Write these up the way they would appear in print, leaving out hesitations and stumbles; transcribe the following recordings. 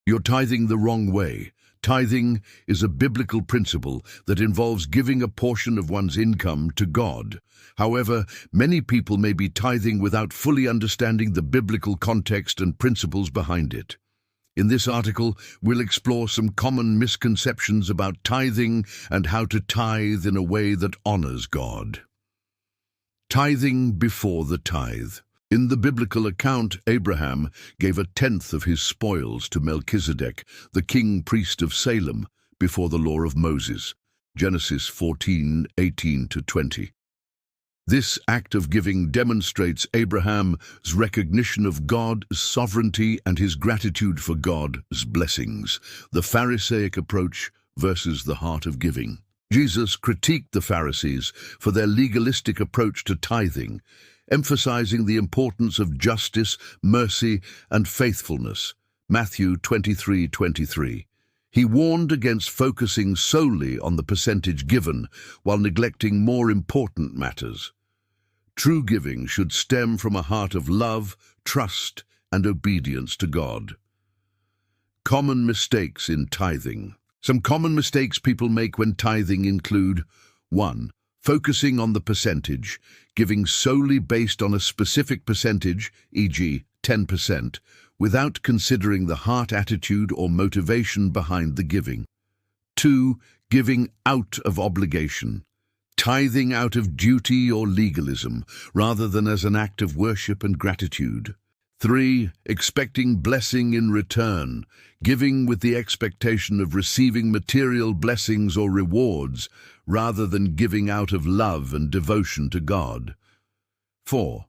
You're tithing the wrong way. Tithing is a biblical principle that involves giving a portion of one's income to God. However, many people may be tithing without fully understanding the biblical context and principles behind it. In this article, we'll explore some common misconceptions about tithing and how to tithe in a way that honors God. Tithing before the tithe. In the biblical account, Abraham gave a tenth of his spoils to Melchizedek, the king priest of Salem, before the law of Moses. Genesis 14:18-20. This act of giving demonstrates Abraham's recognition of God's sovereignty and his gratitude for God's blessings. The Pharisaic approach versus the heart of giving. Jesus critiqued the Pharisees for their legalistic approach to tithing, emphasizing the importance of justice, mercy, and faithfulness. Matthew 23:23. He warned against focusing solely on the percentage given while neglecting more important matters. True giving should stem from a heart of love, trust, and obedience to God. Common mistakes in tithing. Some common mistakes people make when tithing include 1. Focusing on the percentage, giving solely based on a specific percentage, e.g. 10%, without considering the heart attitude or motivation behind the giving. 2. Giving out of obligation. Tithing out of duty or legalism, rather than as an act of worship and gratitude. 3. Expecting blessing in return, giving with the expectation of receiving material blessings or rewards, rather than giving out of love and devotion to God. 4.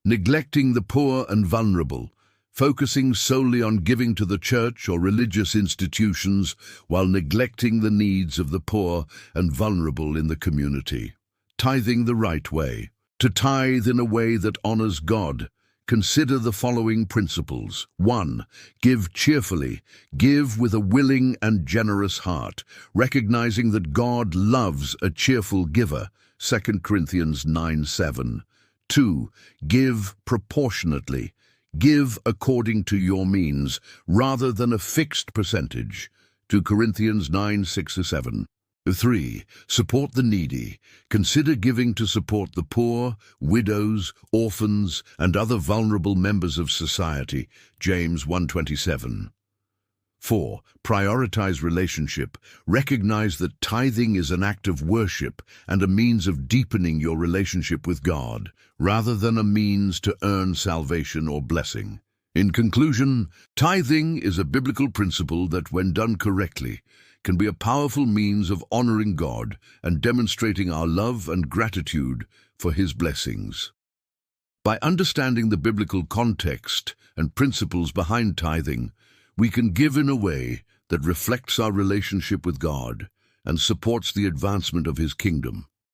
Neglecting the poor and vulnerable, focusing solely on giving to the church or religious institutions while neglecting the needs of the poor and vulnerable in the community. Tithing the right way. To tithe in a way that honors God, consider the following principles. 1. Give cheerfully. Give with a willing and generous heart, recognizing that God loves a cheerful giver. 2 Corinthians 9:7. 2. Give proportionately. Give according to your means, rather than a fixed percentage. 2 Corinthians 9:6-7. 3. Support the needy. Consider giving to support the poor, widows, orphans, and other vulnerable members of society. James 1:27. 4. Prioritize relationship. Recognize that tithing is an act of worship and a means of deepening your relationship with God, rather than a means to earn salvation or blessing. In conclusion, tithing is a biblical principle that, when done correctly, can be a powerful means of honoring God and demonstrating our love and gratitude for His blessings. By understanding the biblical context and principles behind tithing, we can give in a way that reflects our relationship with God and supports the advancement of His kingdom.